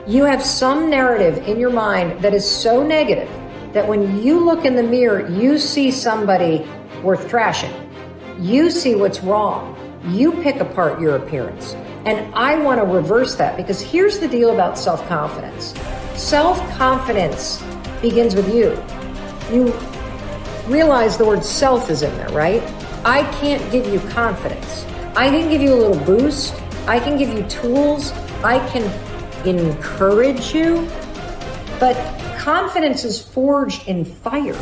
You have some narrative in your mind that is so negative that when you look in the mirror, you see somebody worth trashing. You see what's wrong. You pick apart your appearance. And I want to reverse that, because here's the deal about self-confidence. Self-confidence begins with you. You realize the word self is in there, right? I can't give you confidence. I can give you a little boost. I can give you tools. I can encourage you. But confidence is forged in fire.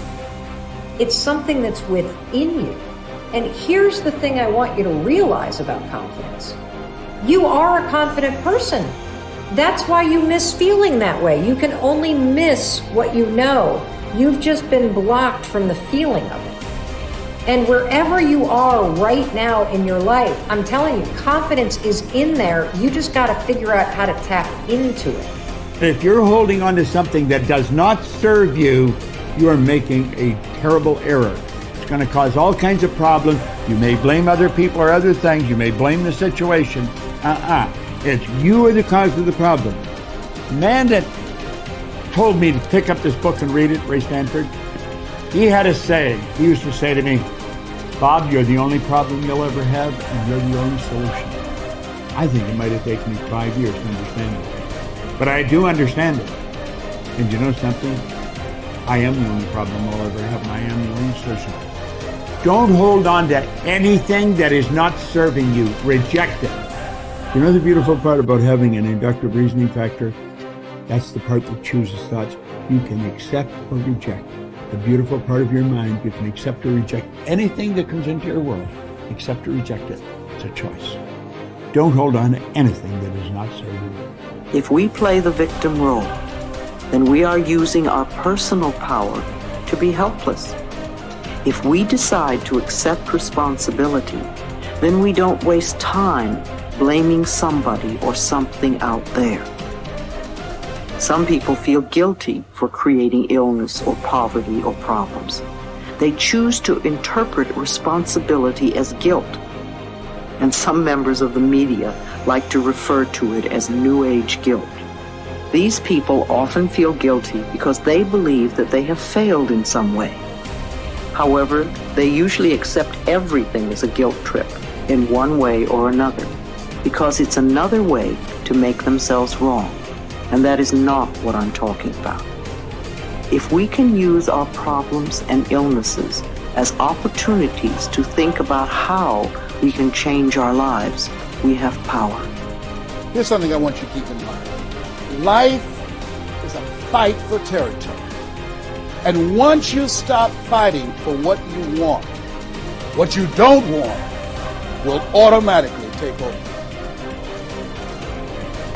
It's something that's within you. And here's the thing I want you to realize about confidence. You are a confident person. That's why you miss feeling that way. You can only miss what you know. You've just been blocked from the feeling of it. And wherever you are right now in your life, I'm telling you, confidence is in there. You just got to figure out how to tap into it. If you're holding on to something that does not serve you, you are making a terrible error. It's going to cause all kinds of problems. You may blame other people or other things. You may blame the situation. It's you are the cause of the problem. The man that told me to pick up this book and read it, Ray Stanford, he had a saying. He used to say to me, Bob, you're the only problem you'll ever have, and you're the only solution. I think it might have taken me 5 years to understand it. But I do understand it. And you know something? I am the only problem I'll ever have, and I am the only solution. Don't hold on to anything that is not serving you. Reject it. You know the beautiful part about having an inductive reasoning factor? That's the part that chooses thoughts. You can accept or reject. The beautiful part of your mind, you can accept or reject anything that comes into your world. Accept or reject it. It's a choice. Don't hold on to anything that is not serving you. If we play the victim role, then we are using our personal power to be helpless. If we decide to accept responsibility, then we don't waste time blaming somebody or something out there. Some people feel guilty for creating illness or poverty or problems. They choose to interpret responsibility as guilt. And some members of the media like to refer to it as New Age guilt. These people often feel guilty because they believe that they have failed in some way. However, they usually accept everything as a guilt trip in one way or another, because it's another way to make themselves wrong. And that is not what I'm talking about. If we can use our problems and illnesses as opportunities to think about how we can change our lives, we have power. Here's something I want you to keep in mind. Life is a fight for territory. And once you stop fighting for what you want, what you don't want will automatically take over.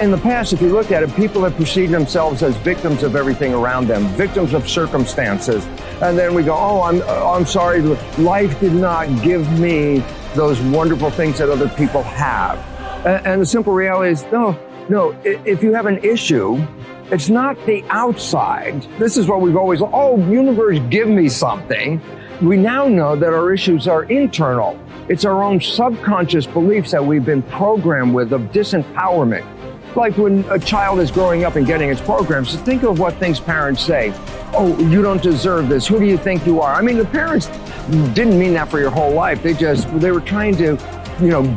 In the past, if you look at it, people have perceived themselves as victims of everything around them, victims of circumstances. And then we go, oh, I'm sorry, life did not give me those wonderful things that other people have. And the simple reality is, no, if you have an issue, it's not the outside. This is what we've always, universe, give me something. We now know that our issues are internal. It's our own subconscious beliefs that we've been programmed with of disempowerment. Like when a child is growing up and getting its programs, so think of what things parents say. Oh, you don't deserve this. Who do you think you are? I mean, the parents didn't mean that for your whole life. They were trying to,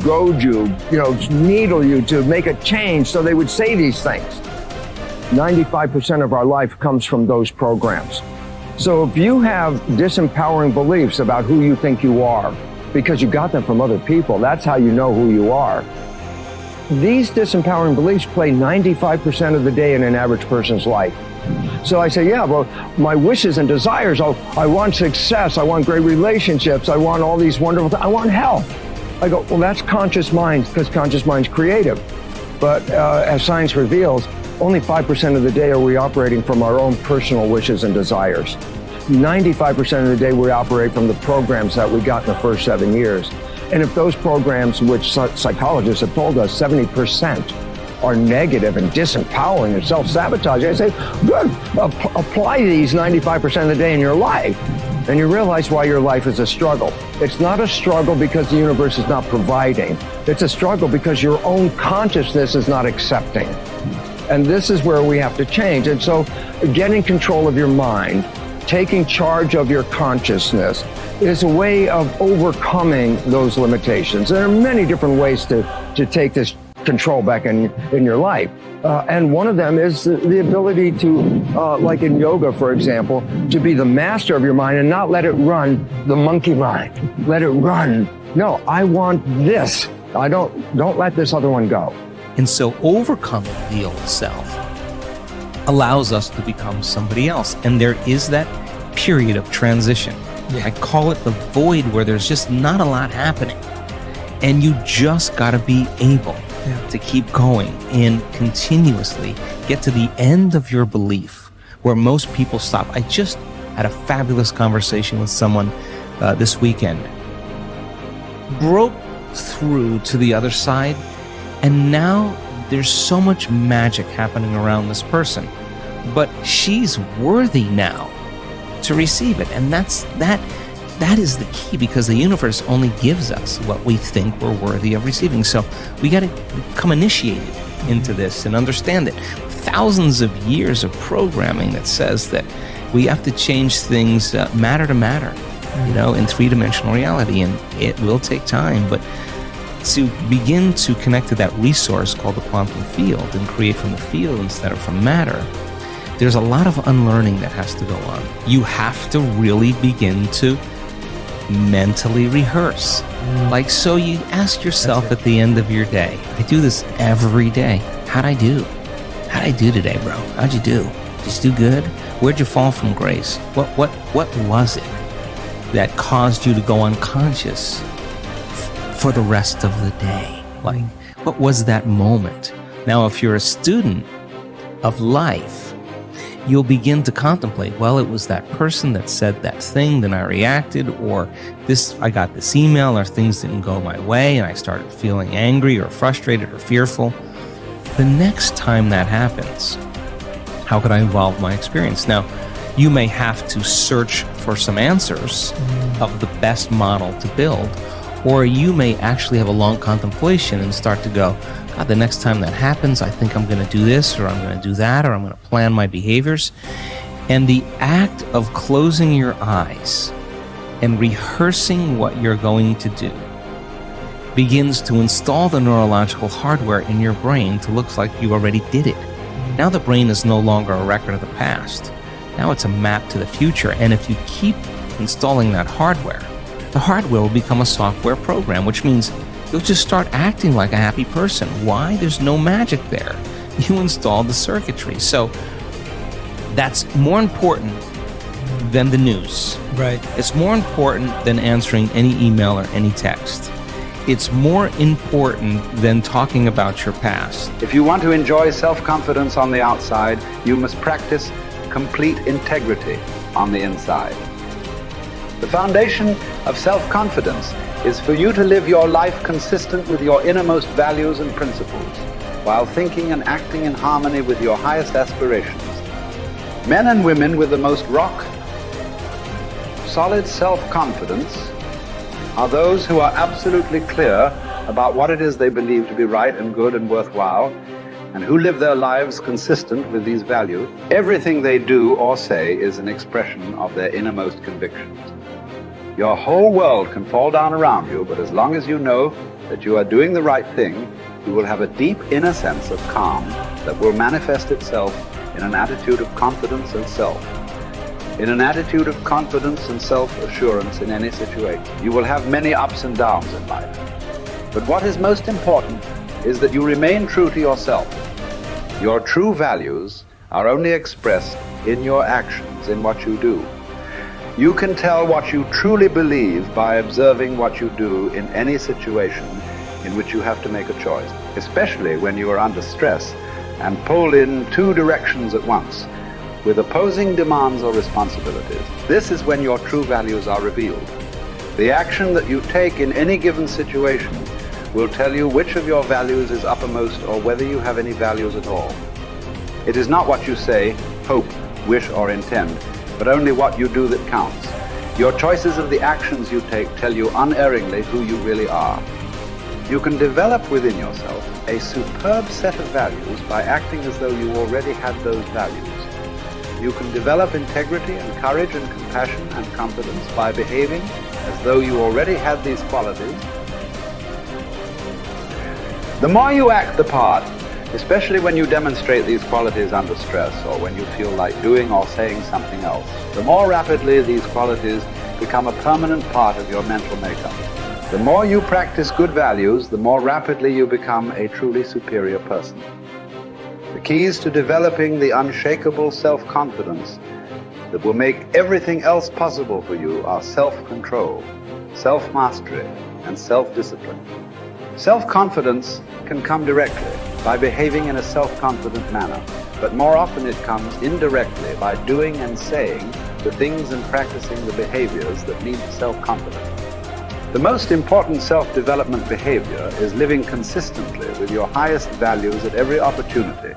goad you, needle you to make a change. So they would say these things. 95% of our life comes from those programs. So if you have disempowering beliefs about who you think you are, because you got them from other people, that's how you know who you are. These disempowering beliefs play 95% of the day in an average person's life. So I say, my wishes and desires, I want success, I want great relationships, I want all these wonderful things, I want health. I go, well, that's conscious mind, because conscious mind's creative. But as science reveals, only 5% of the day are we operating from our own personal wishes and desires. 95% of the day we operate from the programs that we got in the first 7 years. And if those programs, which psychologists have told us 70% are negative and disempowering and self-sabotaging, I say, good, apply these 95% of the day in your life. And you realize why your life is a struggle. It's not a struggle because the universe is not providing. It's a struggle because your own consciousness is not accepting. And this is where we have to change. And so getting control of your mind, taking charge of your consciousness is a way of overcoming those limitations. There are many different ways to take this control back in your life. And one of them is the ability to, like in yoga, for example, to be the master of your mind and not let it run the monkey mind. Let it run. No, I want this. Don't let this other one go. And so overcoming the old self allows us to become somebody else. And there is that period of transition. Yeah. I call it the void, where there's just not a lot happening. And you just got to be able to keep going and continuously get to the end of your belief, where most people stop. I just had a fabulous conversation with someone this weekend. Broke through to the other side, and now there's so much magic happening around this person, but she's worthy now to receive it. And that is the key, because the universe only gives us what we think we're worthy of receiving. So we got to become initiated into this and understand it. Thousands of years of programming that says that we have to change things matter to matter, in three-dimensional reality, and it will take time. But to begin to connect to that resource called the quantum field and create from the field instead of from matter, there's a lot of unlearning that has to go on. You have to really begin to mentally rehearse. Like, so you ask yourself at the end of your day, I do this every day. How'd I do? How'd I do today, bro? How'd you do? Did you do good? Where'd you fall from grace? What was it that caused you to go unconscious for the rest of the day? Like, what was that moment? Now, if you're a student of life, you'll begin to contemplate, well, it was that person that said that thing, then I reacted, or I got this email, or things didn't go my way, and I started feeling angry or frustrated or fearful. The next time that happens, how could I evolve my experience? Now, you may have to search for some answers of the best model to build, or you may actually have a long contemplation and start to go, God, the next time that happens, I think I'm going to do this, or I'm going to do that, or I'm going to plan my behaviors. And the act of closing your eyes and rehearsing what you're going to do begins to install the neurological hardware in your brain to look like you already did it. Now the brain is no longer a record of the past. Now it's a map to the future. And if you keep installing that hardware, the hardware will become a software program, which means you'll just start acting like a happy person. Why? There's no magic there. You installed the circuitry. So that's more important than the news. Right. It's more important than answering any email or any text. It's more important than talking about your past. If you want to enjoy self-confidence on the outside, you must practice complete integrity on the inside. The foundation of self-confidence is for you to live your life consistent with your innermost values and principles, while thinking and acting in harmony with your highest aspirations. Men and women with the most solid self-confidence are those who are absolutely clear about what it is they believe to be right and good and worthwhile, and who live their lives consistent with these values. Everything they do or say is an expression of their innermost convictions. Your whole world can fall down around you, but as long as you know that you are doing the right thing, you will have a deep inner sense of calm that will manifest itself in an attitude of confidence and self. In an attitude of confidence and self-assurance in any situation. You will have many ups and downs in life. But what is most important is that you remain true to yourself. Your true values are only expressed in your actions, in what you do. You can tell what you truly believe by observing what you do in any situation in which you have to make a choice, especially when you are under stress and pulled in two directions at once, with opposing demands or responsibilities. This is when your true values are revealed. The action that you take in any given situation will tell you which of your values is uppermost or whether you have any values at all. It is not what you say, hope, wish, or intend, but only what you do that counts. Your choices of the actions you take tell you unerringly who you really are. You can develop within yourself a superb set of values by acting as though you already had those values. You can develop integrity and courage and compassion and confidence by behaving as though you already had these qualities. The more you act the part, especially when you demonstrate these qualities under stress or when you feel like doing or saying something else, the more rapidly these qualities become a permanent part of your mental makeup. The more you practice good values, the more rapidly you become a truly superior person. The keys to developing the unshakable self-confidence that will make everything else possible for you are self-control, self-mastery, and self-discipline. Self-confidence can come directly by behaving in a self-confident manner, but more often it comes indirectly by doing and saying the things and practicing the behaviors that lead to self-confidence. The most important self-development behavior is living consistently with your highest values at every opportunity